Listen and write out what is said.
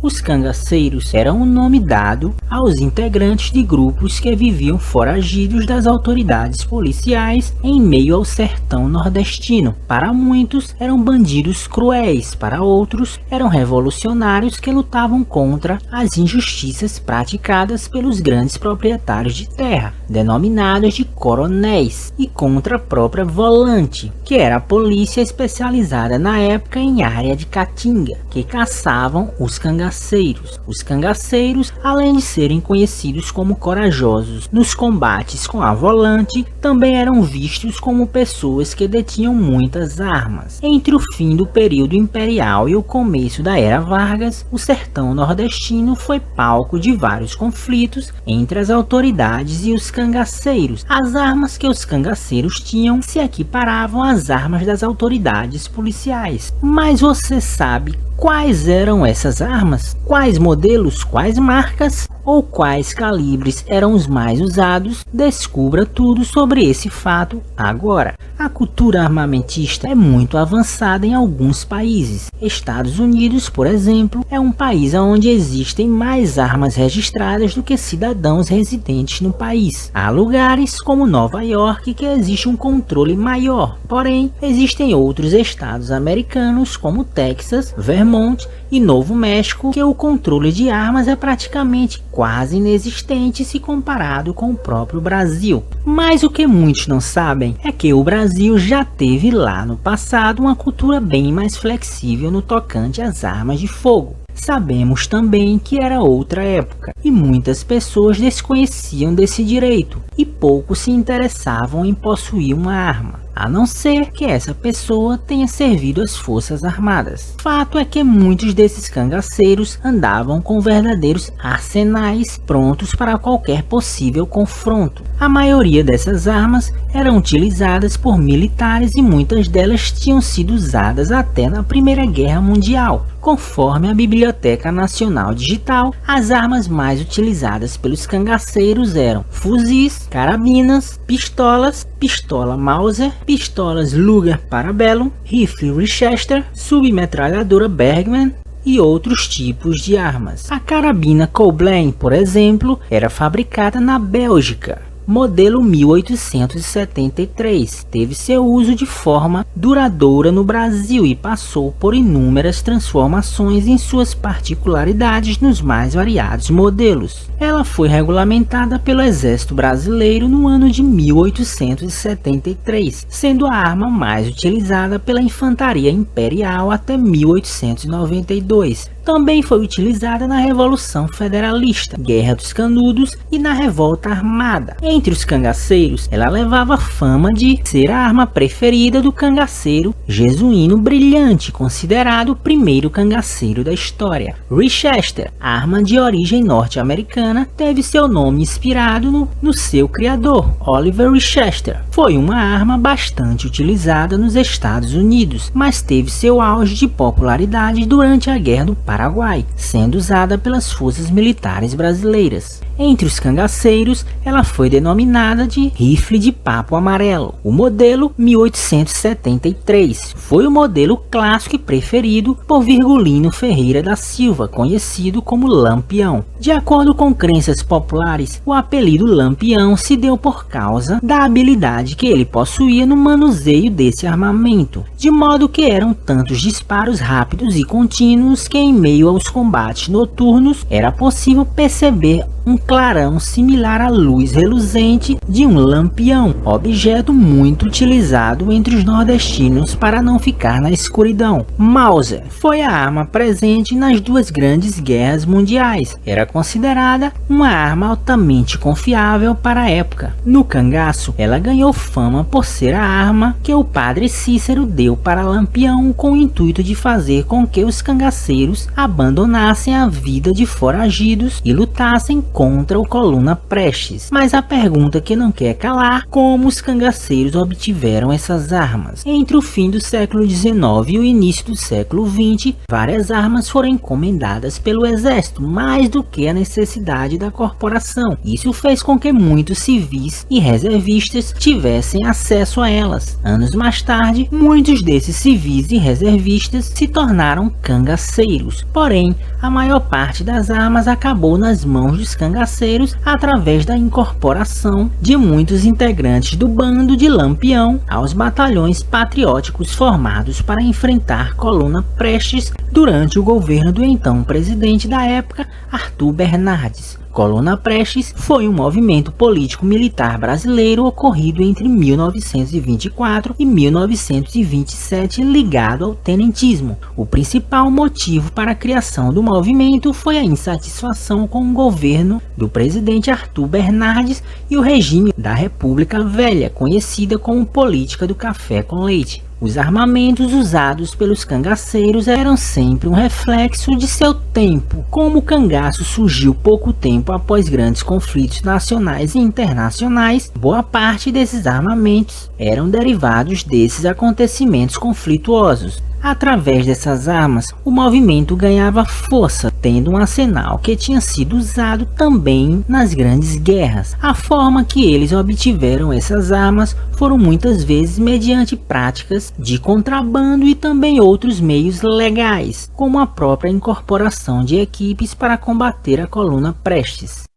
Os cangaceiros eram o nome dado aos integrantes de grupos que viviam foragidos das autoridades policiais em meio ao sertão nordestino. Para muitos, eram bandidos cruéis, para outros, eram revolucionários que lutavam contra as injustiças praticadas pelos grandes proprietários de terra, denominados de coronéis, e contra a própria volante, que era a polícia especializada na época em área de caatinga, que caçavam os cangaceiros. Os cangaceiros, além de serem conhecidos como corajosos nos combates com a volante, também eram vistos como pessoas que detinham muitas armas. Entre o fim do período imperial e o começo da era Vargas, o sertão nordestino foi palco de vários conflitos entre as autoridades e os cangaceiros. As armas que os cangaceiros tinham se equiparavam às armas das autoridades policiais. Mas você sabe quais eram essas armas? Quais modelos, quais marcas ou quais calibres eram os mais usados? Descubra tudo sobre esse fato agora. A cultura armamentista é muito avançada em alguns países. Estados Unidos, por exemplo, é um país onde existem mais armas registradas do que cidadãos residentes no país. Há lugares como Nova York que existe um controle maior. Porém, existem outros estados americanos como Texas, Vermont e Novo México que o controle de armas é praticamente quase inexistente se comparado com o próprio Brasil. Mas o que muitos não sabem é que o Brasil já teve lá no passado uma cultura bem mais flexível no tocante às armas de fogo. Sabemos também que era outra época e muitas pessoas desconheciam desse direito e pouco se interessavam em possuir uma arma, a não ser que essa pessoa tenha servido às forças armadas. Fato é que muitos desses cangaceiros andavam com verdadeiros arsenais prontos para qualquer possível confronto. A maioria dessas armas eram utilizadas por militares e muitas delas tinham sido usadas até na Primeira Guerra Mundial. Conforme a Biblioteca Nacional Digital, as armas mais utilizadas pelos cangaceiros eram fuzis, carabinas, pistolas, pistola Mauser, pistolas Luger Parabellum, rifle Winchester, submetralhadora Bergmann e outros tipos de armas. A carabina Coblin, por exemplo, era fabricada na Bélgica. Modelo 1873, teve seu uso de forma duradoura no Brasil e passou por inúmeras transformações em suas particularidades nos mais variados modelos. Ela foi regulamentada pelo Exército Brasileiro no ano de 1873, sendo a arma mais utilizada pela Infantaria Imperial até 1892. Também foi utilizada na Revolução Federalista, Guerra dos Canudos e na Revolta Armada. Entre os cangaceiros, ela levava fama de ser a arma preferida do cangaceiro Jesuíno Brilhante, considerado o primeiro cangaceiro da história. Winchester, arma de origem norte-americana, teve seu nome inspirado no seu criador, Oliver Winchester. Foi uma arma bastante utilizada nos Estados Unidos, mas teve seu auge de popularidade durante a Guerra do Paraguai, sendo usada pelas forças militares brasileiras. Entre os cangaceiros, ela foi denominada de rifle de papo amarelo. O modelo 1873 foi o modelo clássico e preferido por Virgulino Ferreira da Silva, conhecido como Lampião. De acordo com crenças populares, o apelido Lampião se deu por causa da habilidade que ele possuía no manuseio desse armamento, de modo que eram tantos disparos rápidos e contínuos que em meio aos combates noturnos era possível perceber um clarão similar à luz reluzente de um lampião, objeto muito utilizado entre os nordestinos para não ficar na escuridão. Mauser foi a arma presente nas duas grandes guerras mundiais. Era considerada uma arma altamente confiável para a época. No cangaço, ela ganhou fama por ser a arma que o padre Cícero deu para Lampião com o intuito de fazer com que os cangaceiros abandonassem a vida de foragidos e lutassem contra o Coluna Prestes. Mas a pergunta que não quer calar: como os cangaceiros obtiveram essas armas? Entre o fim do século XIX e o início do século XX, várias armas foram encomendadas pelo exército, mais do que a necessidade da corporação. Isso fez com que muitos civis e reservistas tivessem acesso a elas. Anos mais tarde, muitos desses civis e reservistas se tornaram cangaceiros. Porém, a maior parte das armas acabou nas mãos dos cangaceiros através da incorporação de muitos integrantes do bando de Lampião aos batalhões patrióticos formados para enfrentar Coluna Prestes durante o governo do então presidente da época, Arthur Bernardes. Coluna Prestes foi um movimento político-militar brasileiro ocorrido entre 1924 e 1927 ligado ao tenentismo. O principal motivo para a criação do movimento foi a insatisfação com o governo do presidente Arthur Bernardes e o regime da República Velha, conhecida como política do café com leite. Os armamentos usados pelos cangaceiros eram sempre um reflexo de seu tempo. Como o cangaço surgiu pouco tempo após grandes conflitos nacionais e internacionais, boa parte desses armamentos eram derivados desses acontecimentos conflituosos. Através dessas armas, o movimento ganhava força, tendo um arsenal que tinha sido usado também nas grandes guerras. A forma que eles obtiveram essas armas foram muitas vezes mediante práticas de contrabando e também outros meios legais, como a própria incorporação de equipes para combater a Coluna Prestes.